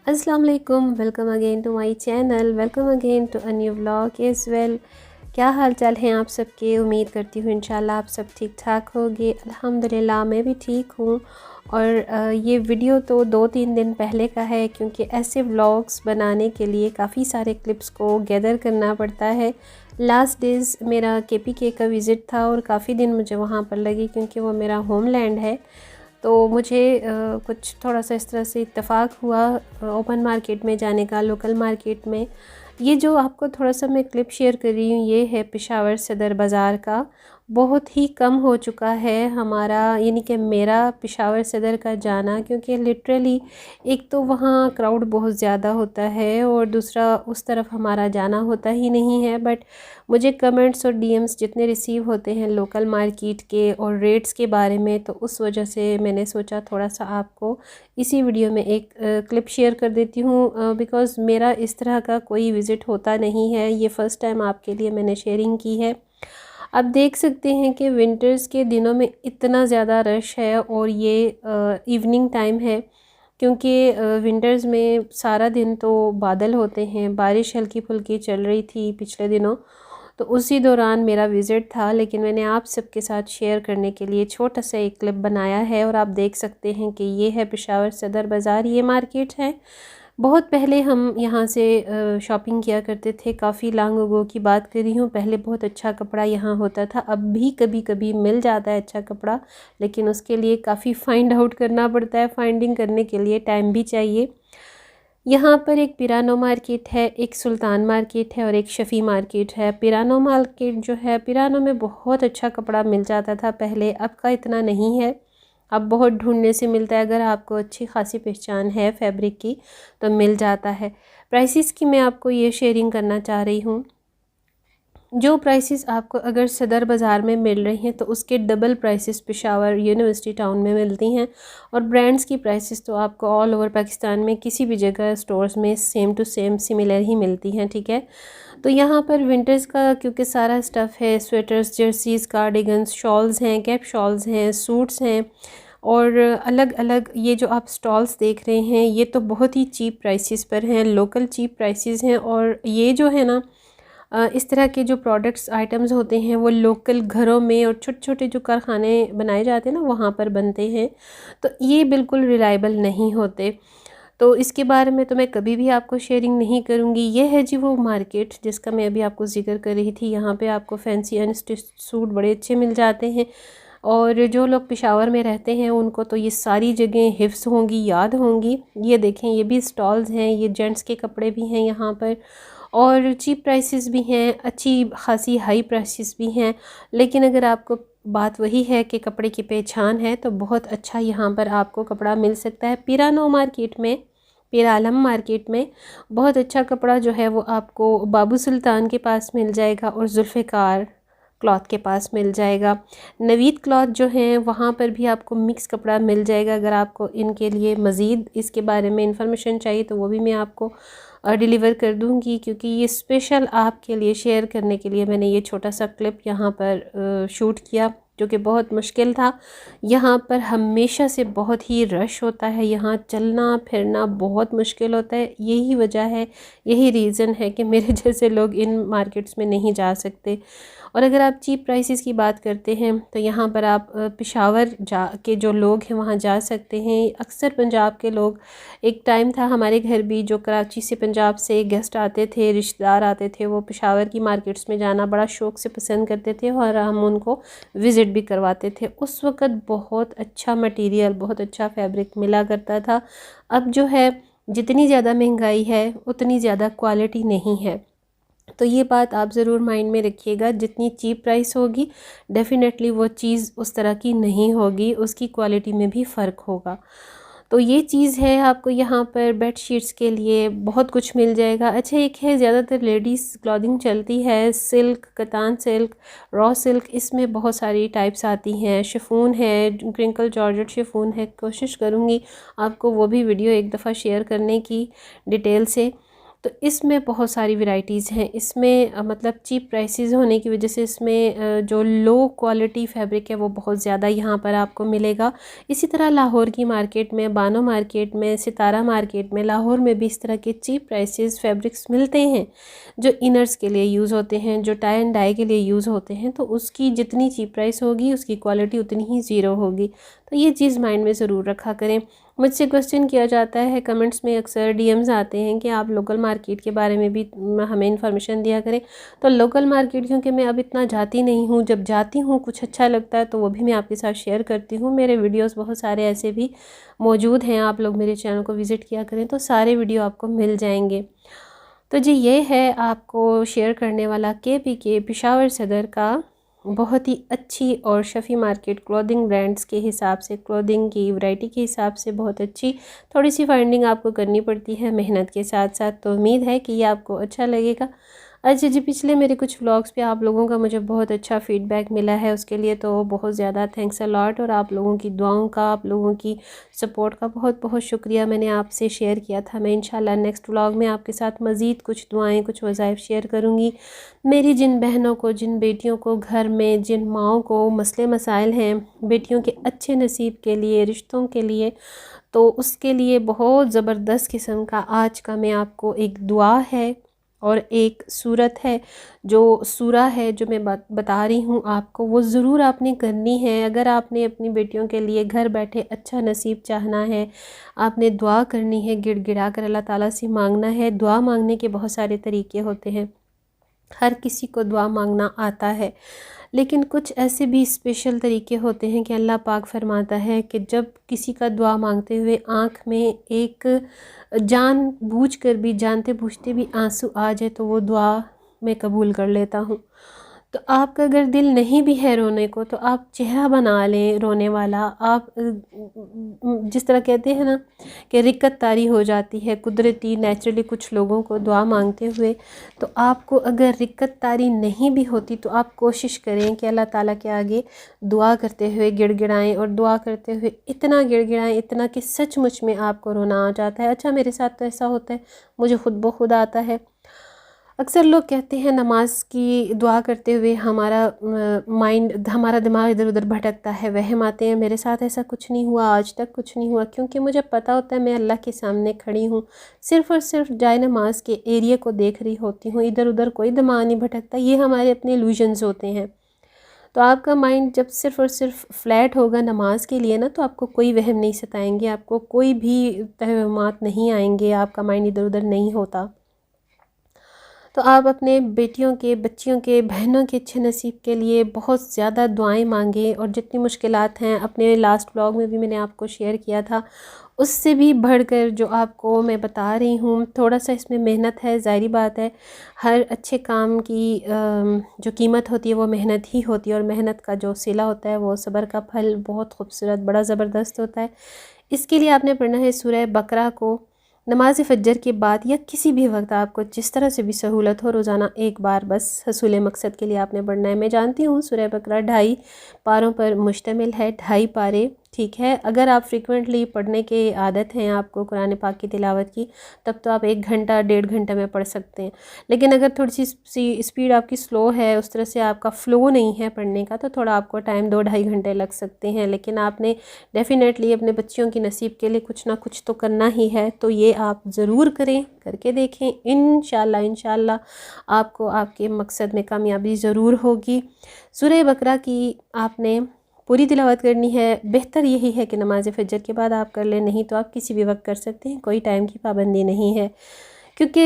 अस्सलाम वालेकुम, welcome again to my channel, welcome again to a new vlog as well. क्या हाल चाल हैं आप सबके? उम्मीद करती हूँ इंशाल्लाह आप सब ठीक ठाक होगे। अल्हम्दुलिल्लाह मैं भी ठीक हूँ। और ये वीडियो तो 2-3 दिन पहले का है, क्योंकि ऐसे व्लॉग्स बनाने के लिए काफ़ी सारे क्लिप्स को गैदर करना पड़ता है। लास्ट डेज़ मेरा KPK का विज़िट था और काफ़ी दिन मुझे वहाँ पर लगी, क्योंकि वो मेरा होमलैंड है। तो मुझे कुछ थोड़ा सा इस तरह से इत्तेफाक हुआ ओपन मार्केट में जाने का, लोकल मार्केट में। ये जो आपको थोड़ा सा मैं क्लिप शेयर कर रही हूँ, ये है पेशावर सदर बाज़ार का। बहुत ही कम हो चुका है हमारा, यानी कि मेरा पेशावर सदर का जाना, क्योंकि लिटरली एक तो वहाँ क्राउड बहुत ज़्यादा होता है और दूसरा उस तरफ हमारा जाना होता ही नहीं है। बट मुझे कमेंट्स और DMs जितने रिसीव होते हैं लोकल मार्केट के और रेट्स के बारे में, तो उस वजह से मैंने सोचा थोड़ा सा आपको इसी वीडियो में एक क्लिप शेयर कर देती हूँ, बिकॉज़ मेरा इस तरह का कोई विज़िट होता नहीं है। ये फ़र्स्ट टाइम आपके लिए मैंने शेयरिंग की है। आप देख सकते हैं कि विंटर्स के दिनों में इतना ज़्यादा रश है, और ये इवनिंग टाइम है, क्योंकि विंटर्स में सारा दिन तो बादल होते हैं। बारिश हल्की फुल्की चल रही थी पिछले दिनों, तो उसी दौरान मेरा विज़िट था। लेकिन मैंने आप सबके साथ शेयर करने के लिए छोटा सा एक क्लिप बनाया है, और आप देख सकते हैं कि ये है पेशावर सदर बाज़ार, ये मार्केट है। बहुत पहले हम यहाँ से शॉपिंग किया करते थे, काफ़ी लॉन्ग अगो की बात कर रही हूँ। पहले बहुत अच्छा कपड़ा यहाँ होता था। अब भी कभी कभी मिल जाता है अच्छा कपड़ा, लेकिन उसके लिए काफ़ी फाइंड आउट करना पड़ता है। फाइंडिंग करने के लिए टाइम भी चाहिए। यहाँ पर एक पिरानो मार्केट है, एक सुल्तान मार्केट है और एक शफ़ी मार्केट है। पिरानो मार्केट जो है, पिरानो में बहुत अच्छा कपड़ा मिल जाता था पहले, अब का इतना नहीं है। अब बहुत ढूंढने से मिलता है। अगर आपको अच्छी खासी पहचान है फैब्रिक की तो मिल जाता है। प्राइसेस की मैं आपको ये शेयरिंग करना चाह रही हूँ। जो प्राइसेस आपको अगर सदर बाज़ार में मिल रही हैं, तो उसके double prices Peshawar university town में मिलती हैं। और ब्रांड्स की प्राइसेस तो आपको ऑल ओवर पाकिस्तान में किसी भी जगह स्टोर्स में सेम टू सेम सिमिलर ही मिलती हैं, ठीक है। तो यहाँ पर विंटर्स का क्योंकि सारा स्टफ़ है, स्वेटर्स, जर्सीज़, कार्डिगन्स, शॉल्स हैं, कैप शॉल्स हैं, सूट्स हैं, और अलग अलग ये जो आप स्टॉल्स देख रहे हैं, ये तो बहुत ही चीप प्राइसेस पर हैं, लोकल चीप प्राइसेस हैं। और ये जो है ना, इस तरह के जो प्रोडक्ट्स आइटम्स होते हैं, वो लोकल घरों में और छोटे छोटे जो कारखाने बनाए जाते हैं ना, वहाँ पर बनते हैं। तो ये बिल्कुल रिलायबल नहीं होते। तो इसके बारे में तो मैं कभी भी आपको शेयरिंग नहीं करूँगी। ये है जी वो मार्केट जिसका मैं अभी आपको ज़िक्र कर रही थी। यहाँ पे आपको फैंसी अनस्टिच सूट बड़े अच्छे मिल जाते हैं, और जो लोग पेशावर में रहते हैं उनको तो ये सारी जगह हिफ्स होंगी, याद होंगी। ये देखें, ये भी स्टॉल्स हैं, ये जेंट्स के कपड़े भी हैं यहाँ पर, और चीप प्राइसेस भी हैं, अच्छी खासी हाई प्राइसेस भी हैं। लेकिन अगर आपको बात वही है कि कपड़े की पहचान है, तो बहुत अच्छा यहाँ पर आपको कपड़ा मिल सकता है। पिरानो मार्केट में, पीरालम मार्केट में बहुत अच्छा कपड़ा जो है वो आपको बाबू सुल्तान के पास मिल जाएगा, और जुल्फ़िकार क्लॉथ के पास मिल जाएगा। नवीद क्लॉथ जो हैं वहाँ पर भी आपको मिक्स कपड़ा मिल जाएगा। अगर आपको इनके लिए मज़ीद इसके बारे में इंफॉर्मेशन चाहिए, तो वो भी मैं आपको डिलीवर कर दूँगी, क्योंकि ये स्पेशल आपके लिए शेयर करने के लिए मैंने ये छोटा सा क्लिप यहाँ पर शूट किया, जो कि बहुत मुश्किल था। यहाँ पर हमेशा से बहुत ही रश होता है, यहाँ चलना फिरना बहुत मुश्किल होता है। यही वजह है, यही रीज़न है कि मेरे जैसे लोग इन मार्केट्स में नहीं जा सकते। और अगर आप चीप प्राइसेस की बात करते हैं, तो यहाँ पर आप पेशावर जा के जो लोग हैं वहाँ जा सकते हैं। अक्सर पंजाब के लोग, एक टाइम था हमारे घर भी, जो कराची से पंजाब से गेस्ट आते थे, रिश्तेदार आते थे, वो पेशावर की मार्केट्स में जाना बड़ा शौक़ से पसंद करते थे, और हम उनको विज़िट भी करवाते थे। उस वक़्त बहुत अच्छा मटेरियल, बहुत अच्छा फैब्रिक मिला करता था। अब जो है, जितनी ज़्यादा महंगाई है उतनी ज़्यादा क्वालिटी नहीं है। तो ये बात आप ज़रूर माइंड में रखिएगा। जितनी चीप प्राइस होगी, डेफ़िनेटली वो चीज़ उस तरह की नहीं होगी, उसकी क्वालिटी में भी फ़र्क होगा। तो ये चीज़ है। आपको यहाँ पर बेड शीट्स के लिए बहुत कुछ मिल जाएगा। अच्छा, एक है, ज़्यादातर लेडीज़ क्लॉथिंग चलती है, सिल्क, कतान सिल्क, रॉ सिल्क, इसमें बहुत सारी टाइप्स आती हैं। शिफॉन है, क्रिंकल जॉर्जेट शिफॉन है। कोशिश करूँगी आपको वो भी वीडियो एक दफ़ा शेयर करने की डिटेल से। तो इसमें बहुत सारी वैरायटीज़ हैं। इसमें मतलब चीप प्राइसेस होने की वजह से इसमें जो लो क्वालिटी फैब्रिक है वो बहुत ज़्यादा यहाँ पर आपको मिलेगा। इसी तरह लाहौर की मार्केट में, बानो मार्केट में, सितारा मार्केट में, लाहौर में भी इस तरह के चीप प्राइसेस फैब्रिक्स मिलते हैं जो इनर्स के लिए यूज़ होते हैं, जो टाई एंड डाई के लिए यूज़ होते हैं। तो उसकी जितनी चीप प्राइस होगी उसकी क्वालिटी उतनी ही ज़ीरो होगी। तो ये चीज़ माइंड में ज़रूर रखा करें। मुझसे क्वेश्चन किया जाता है कमेंट्स में, अक्सर डीएम्स आते हैं कि आप लोकल मार्केट के बारे में भी हमें इन्फॉर्मेशन दिया करें। तो लोकल मार्केट क्योंकि मैं अब इतना जाती नहीं हूँ, जब जाती हूँ कुछ अच्छा लगता है तो वो भी मैं आपके साथ शेयर करती हूँ। मेरे वीडियोस बहुत सारे ऐसे भी मौजूद हैं, आप लोग मेरे चैनल को विज़िट किया करें तो सारे वीडियो आपको मिल जाएंगे। तो जी ये है आपको शेयर करने वाला KPK पेशावर सदर का बहुत ही अच्छी और शफ़ी मार्केट क्लोथिंग ब्रांड्स के हिसाब से, क्लोथिंग की वैरायटी के हिसाब से बहुत अच्छी। थोड़ी सी फाइंडिंग आपको करनी पड़ती है मेहनत के साथ साथ। तो उम्मीद है कि ये आपको अच्छा लगेगा। अच्छा जी, पिछले मेरे कुछ व्लॉग्स पे आप लोगों का मुझे बहुत अच्छा फ़ीडबैक मिला है, उसके लिए तो बहुत ज़्यादा थैंक्स अ लॉट। और आप लोगों की दुआओं का, आप लोगों की सपोर्ट का बहुत बहुत शुक्रिया। मैंने आपसे शेयर किया था, मैं इंशाल्लाह नेक्स्ट व्लॉग में आपके साथ मज़ीद कुछ दुआएं, कुछ वज़ाइफ शेयर करूँगी। मेरी जिन बहनों को, जिन बेटियों को घर में, जिन माओं को मसले मसाइल हैं बेटियों के अच्छे नसीब के लिए, रिश्तों के लिए, तो उसके लिए बहुत ज़बरदस्त किस्म का आज का मैं आपको एक दुआ है और एक सूरत है, जो सूरा है जो मैं बता रही हूँ आपको, वो ज़रूर आपने करनी है। अगर आपने अपनी बेटियों के लिए घर बैठे अच्छा नसीब चाहना है, आपने दुआ करनी है, गिड़गिड़ा कर अल्लाह ताला से मांगना है। दुआ मांगने के बहुत सारे तरीके होते हैं, हर किसी को दुआ मांगना आता है, लेकिन कुछ ऐसे भी स्पेशल तरीके होते हैं कि अल्लाह पाक फरमाता है कि जब किसी का दुआ मांगते हुए आँख में एक जान बूझ कर भी, जानते बूझते भी आंसू आ जाए तो वो दुआ मैं कबूल कर लेता हूँ। तो आपका अगर दिल नहीं भी है रोने को तो आप चेहरा बना लें रोने वाला। आप जिस तरह कहते हैं ना कि रिक्कत तारी हो जाती है कुदरती, नेचुरली कुछ लोगों को दुआ मांगते हुए, तो आपको अगर रिक्कत तारी नहीं भी होती तो आप कोशिश करें कि अल्लाह ताला के आगे दुआ करते हुए गिड़गिड़ाएं, और दुआ करते हुए इतना गिड़गिड़ाएं, इतना कि सचमुच में आपको रोना आ जाता है। अच्छा मेरे साथ तो ऐसा होता है, मुझे खुद ब खुद आता है। अक्सर लोग कहते हैं नमाज की दुआ करते हुए हमारा माइंड, हमारा दिमाग इधर उधर भटकता है, वहम आते हैं। मेरे साथ ऐसा कुछ नहीं हुआ, आज तक कुछ नहीं हुआ, क्योंकि मुझे पता होता है मैं अल्लाह के सामने खड़ी हूँ, सिर्फ़ और सिर्फ जाए नमाज के एरिया को देख रही होती हूँ, इधर उधर कोई दिमाग नहीं भटकता। ये हमारे अपने इल्यूजन्स होते हैं। तो आपका माइंड जब सिर्फ़ और सिर्फ फ्लैट होगा नमाज के लिए ना, तो आपको कोई वहम नहीं सताएंगे, आपको कोई भी तहम्मात नहीं आएंगे, आपका माइंड इधर उधर नहीं होता। तो आप अपने बेटियों के, बच्चियों के, बहनों के अच्छे नसीब के लिए बहुत ज़्यादा दुआएं मांगें। और जितनी मुश्किलात हैं, अपने लास्ट व्लॉग में भी मैंने आपको शेयर किया था, उससे भी बढ़कर जो आपको मैं बता रही हूँ, थोड़ा सा इसमें मेहनत है, ज़ाहिरी बात है। हर अच्छे काम की जो कीमत होती है वो मेहनत ही होती है, और मेहनत का जो सिला होता है वो सब्र का फल बहुत खूबसूरत, बड़ा ज़बरदस्त होता है। इसके लिए आपने पढ़ना है सूरह बकरा को नमाज फ़जर के बाद या किसी भी वक्त, आपको जिस तरह से भी सहूलत हो, रोज़ाना एक बार बस हसूल मकसद के लिए आपने पढ़ना है। मैं जानती हूँ सूरह बकरा 2.5 पारों पर मुश्तमिल है, 2.5 पारे, ठीक है। अगर आप फ्रिक्वेंटली पढ़ने के आदत हैं आपको कुरान पाक की तिलावत की, तब तो आप 1 घंटा 1.5 घंटे में पढ़ सकते हैं। लेकिन अगर थोड़ी सी स्पीड आपकी स्लो है, उस तरह से आपका फ़्लो नहीं है पढ़ने का, तो थोड़ा आपको टाइम 2-2.5 घंटे लग सकते हैं। लेकिन आपने डेफ़िनेटली अपने बच्चियों की नसीब के लिए कुछ ना कुछ तो करना ही है, तो ये आप ज़रूर करें, करके देखें। इंशाल्लाह आपको आपके मकसद में कामयाबी ज़रूर होगी। सूरह बकरा की आपने पूरी तिलावत करनी है। बेहतर यही है कि नमाज फ़जर के बाद आप कर लें, नहीं तो आप किसी भी वक्त कर सकते हैं, कोई टाइम की पाबंदी नहीं है। क्योंकि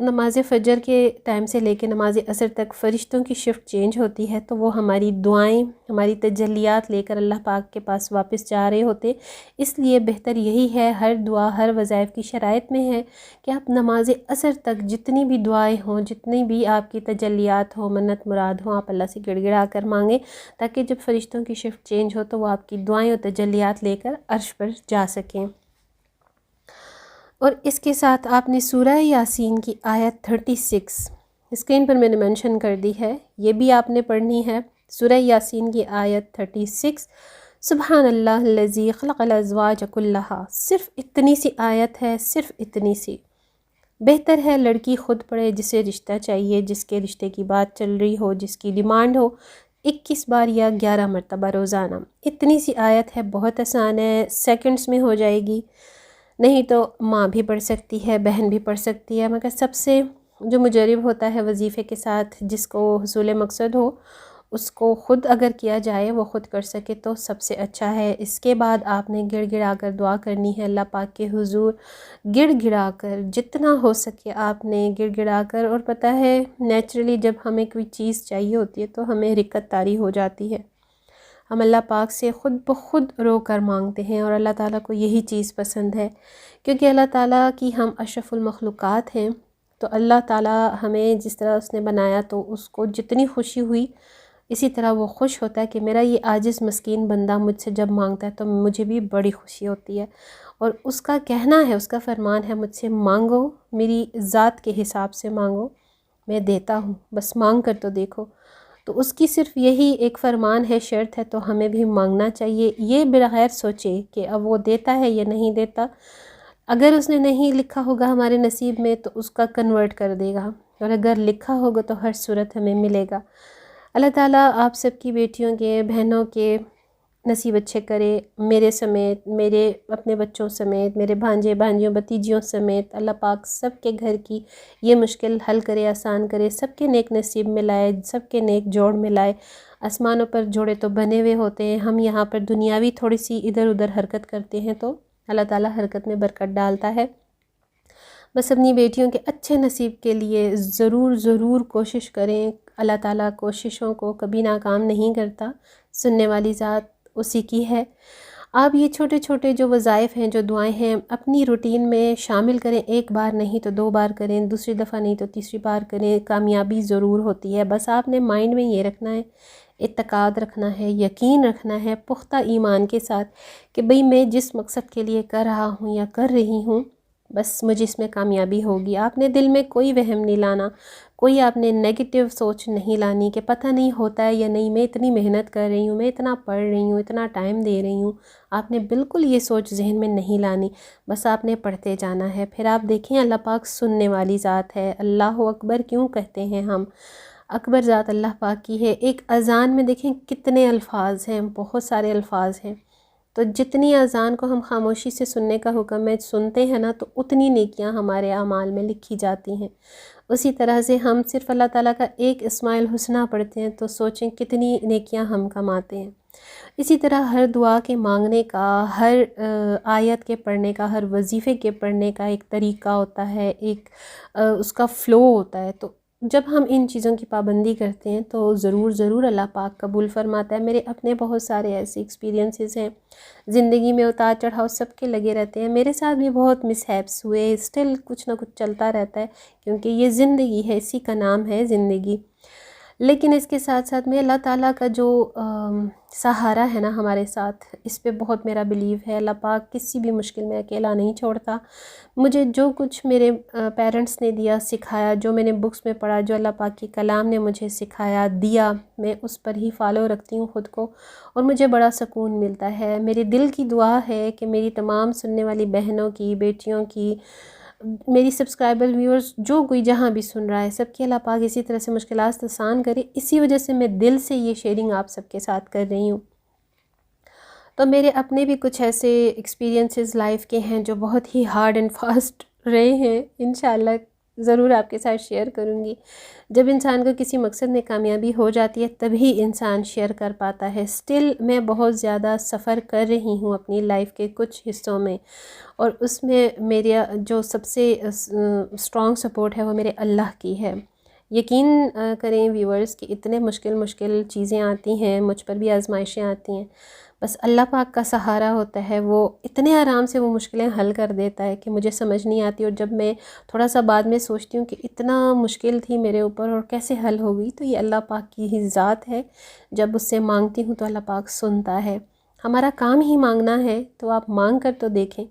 नमाज फ़जर के टाइम से लेकर नमाज असर तक फ़रिश्तों की शिफ्ट चेंज होती है, तो वो हमारी दुआएं, हमारी तजल्लियात लेकर अल्लाह पाक के पास वापस जा रहे होते। इसलिए बेहतर यही है, हर दुआ हर वज़ाइफ की शराइत में है कि आप नमाज असर तक जितनी भी दुआएं हों, जितनी भी आपकी तजल्लियात हो, मन्नत मुराद हो, आप अल्लाह से गिड़गिड़ा कर मांगें, ताकि जब फ़रिश्तों की शिफ्ट चेंज हो तो वो आपकी दुआएं और तजल्लियात लेकर अर्श पर जा सकें। और इसके साथ आपने सूरह यासीन की आयत 36 स्क्रीन पर मैंने मेंशन कर दी है, ये भी आपने पढ़नी है। सूरह यासीन की आयत 36, सुब्हानल्लाह लज़ी खलक़ल अज़वाज कुल्लहा। सिर्फ़ इतनी सी आयत है, सिर्फ़ इतनी सी, बेहतर है लड़की खुद पढ़े, जिसे रिश्ता चाहिए, जिसके रिश्ते की बात चल रही हो, जिसकी डिमांड हो, 21 बार या 11 मरतबा रोज़ाना। इतनी सी आयत है, बहुत आसान है, सेकंड्स में हो जाएगी। नहीं तो माँ भी पढ़ सकती है, बहन भी पढ़ सकती है, मगर सबसे जो मुजरिब होता है वजीफ़े के साथ, जिसको हुसूल मकसद हो, उसको ख़ुद अगर किया जाए, वो ख़ुद कर सके तो सबसे अच्छा है। इसके बाद आपने गिड़गिड़ा कर दुआ करनी है अल्लाह पाक के हुजूर, गिड़गिड़ा कर, जितना हो सके आपने गिड़गिड़ा कर। और पता है नेचुरली जब हमें कोई चीज़ चाहिए होती है तो हमें रिक्कत तारी हो जाती है, हम अल्लाह पाक से ख़ुद ब खुद रो कर मांगते हैं, और अल्लाह ताला को यही चीज़ पसंद है, क्योंकि अल्लाह ताला की हम अशरफुल मखलूक़ात हैं। तो अल्लाह ताला हमें जिस तरह उसने बनाया, तो उसको जितनी खुशी हुई इसी तरह वो खुश होता है कि मेरा ये आजिज़ मस्कीन बंदा मुझसे जब मांगता है तो मुझे भी बड़ी खुशी होती है। और उसका कहना है, उसका फरमान है, मुझसे मांगो, मेरी ज़ात के हिसाब से मांगो, मैं देता हूँ, बस मांग कर तो देखो। तो उसकी सिर्फ़ यही एक फ़रमान है, शर्त है, तो हमें भी मांगना चाहिए, ये बगैर सोचे कि अब वो देता है या नहीं देता। अगर उसने नहीं लिखा होगा हमारे नसीब में तो उसका कन्वर्ट कर देगा, और अगर लिखा होगा तो हर सूरत हमें मिलेगा। अल्लाह ताला आप सबकी बेटियों के, बहनों के नसीब अच्छे करे, मेरे समेत, मेरे अपने बच्चों समेत, मेरे भांजे भांजियों भतीजियों समेत। अल्लाह पाक सबके घर की ये मुश्किल हल करे, आसान करे, सबके नेक नसीब में लाए, सबके नेक जोड़ में लाए। आसमानों पर जोड़े तो बने हुए होते हैं, हम यहाँ पर दुनियावी थोड़ी सी इधर उधर हरकत करते हैं, तो अल्लाह ताला हरकत में बरकत डालता है। बस अपनी बेटियों के अच्छे नसीब के लिए ज़रूर कोशिश करें। अल्लाह ताला कोशिशों को कभी नाकाम नहीं करता, सुनने वाली ज़ात उसी की है। आप ये छोटे छोटे जो वज़ाइफ़ हैं, जो दुआएं हैं, अपनी रूटीन में शामिल करें। एक बार नहीं तो 2 बार करें, दूसरी दफ़ा नहीं तो तीसरी बार करें, कामयाबी ज़रूर होती है। बस आपने माइंड में ये रखना है, इत्तेकाद रखना है, यकीन रखना है पुख्ता ईमान के साथ कि भाई मैं जिस मकसद के लिए कर रहा हूँ या कर रही हूँ, बस मुझे इसमें कामयाबी होगी। आपने दिल में कोई वहम नहीं लाना, कोई आपने नेगेटिव सोच नहीं लानी कि पता नहीं होता है या नहीं, मैं इतनी मेहनत कर रही हूँ, मैं इतना पढ़ रही हूँ, इतना टाइम दे रही हूँ। आपने बिल्कुल ये सोच जहन में नहीं लानी, बस आपने पढ़ते जाना है। फिर आप देखें अल्लाह पाक सुनने वाली ज़ात है। अल्लाह अकबर क्यों कहते हैं हम, अकबर ज़ात अल्लाह पाक की है। एक अज़ान में देखें कितने अल्फाज हैं, बहुत सारे अल्फाज हैं। तो जितनी अज़ान को हम खामोशी से सुनने का हुक्म है, सुनते हैं ना, तो उतनी नेकियां हमारे अमाल में लिखी जाती हैं। उसी तरह से हम सिर्फ़ अल्लाह ताला का एक इस्माइल हुस्ना पढ़ते हैं तो सोचें कितनी नेकियां हम कमाते हैं। इसी तरह हर दुआ के मांगने का, हर आयत के पढ़ने का, हर वजीफ़े के पढ़ने का एक तरीक़ा होता है, एक उसका फ़्लो होता है। तो जब हम इन चीज़ों की पाबंदी करते हैं तो ज़रूर अल्लाह पाक कबूल फ़रमाता है। मेरे अपने बहुत सारे ऐसे एक्सपीरियंसेस हैं, ज़िंदगी में उतार चढ़ाव सबके लगे रहते हैं। मेरे साथ भी बहुत मिसहैप्स हुए, स्टिल कुछ ना कुछ चलता रहता है, क्योंकि ये ज़िंदगी है, इसी का नाम है ज़िंदगी। लेकिन इसके साथ साथ में अल्लाह ताला का जो सहारा है ना हमारे साथ, इस पे बहुत मेरा बिलीव है। अल्लाह पाक किसी भी मुश्किल में अकेला नहीं छोड़ता। मुझे जो कुछ मेरे पेरेंट्स ने दिया, सिखाया, जो मैंने बुक्स में पढ़ा, जो अल्लाह पाक की कलाम ने मुझे सिखाया, दिया, मैं उस पर ही फॉलो रखती हूँ ख़ुद को, और मुझे बड़ा सुकून मिलता है। मेरे दिल की दुआ है कि मेरी तमाम सुनने वाली बहनों की, बेटियों की, मेरी सब्सक्राइबर व्यूअर्स, जो कोई जहाँ भी सुन रहा है, सबकी अल्लाह पाक इसी तरह से मुश्किलात आसान करे। इसी वजह से मैं दिल से ये शेयरिंग आप सबके साथ कर रही हूँ। तो मेरे अपने भी कुछ ऐसे एक्सपीरियंसेस लाइफ के हैं जो बहुत ही हार्ड एंड फास्ट रहे हैं। इंशाल्लाह ज़रूर आपके साथ शेयर करूँगी। जब इंसान को किसी मकसद में कामयाबी हो जाती है तभी इंसान शेयर कर पाता है। स्टिल मैं बहुत ज़्यादा सफ़र कर रही हूँ अपनी लाइफ के कुछ हिस्सों में, और उसमें मेरा जो सबसे स्ट्रॉन्ग सपोर्ट है वो मेरे अल्लाह की है। यकीन करें व्यूअर्स कि इतने मुश्किल चीज़ें आती हैं, मुझ पर भी आजमाइशें आती हैं, बस अल्लाह पाक का सहारा होता है। वो इतने आराम से वो मुश्किलें हल कर देता है कि मुझे समझ नहीं आती, और जब मैं थोड़ा सा बाद में सोचती हूँ कि इतना मुश्किल थी मेरे ऊपर और कैसे हल हो गई, तो ये अल्लाह पाक की ही ज़ात है। जब उससे मांगती हूँ तो अल्लाह पाक सुनता है। हमारा काम ही मांगना है, तो आप मांग कर तो देखें,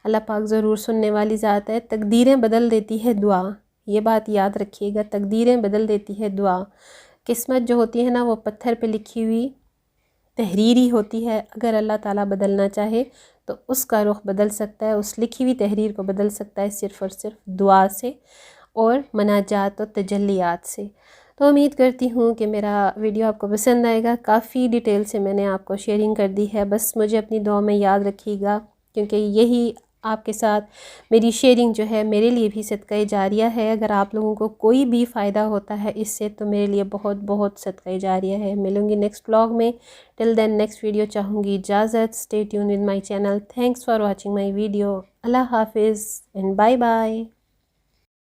अल्लाह पाक ज़रूर सुनने वाली ज़ात है। तकदीरें बदल देती है दुआ, ये बात याद रखिएगा, तकदीरें बदल देती है दुआ। किस्मत जो होती है ना, वो पत्थर पे लिखी हुई तहरीर ही होती है। अगर अल्लाह ताला बदलना चाहे तो उसका रुख बदल सकता है, उस लिखी हुई तहरीर को बदल सकता है सिर्फ़ और सिर्फ दुआ से और मनाजात और तजल्लियात से। तो उम्मीद करती हूँ कि मेरा वीडियो आपको पसंद आएगा। काफ़ी डिटेल से मैंने आपको शेयरिंग कर दी है, बस मुझे अपनी दुआ में याद रखिएगा, क्योंकि यही आपके साथ मेरी शेयरिंग जो है मेरे लिए भी सदका जारिया है। अगर आप लोगों को कोई भी फ़ायदा होता है इससे तो मेरे लिए बहुत बहुत सदका जारिया है। मिलूँगी नेक्स्ट ब्लॉग में। टिल देन नेक्स्ट वीडियो चाहूँगी इजाज़त। Stay tune with my channel. Thanks for watching my video. अल्लाह हाफिज़ एंड बाय बाय।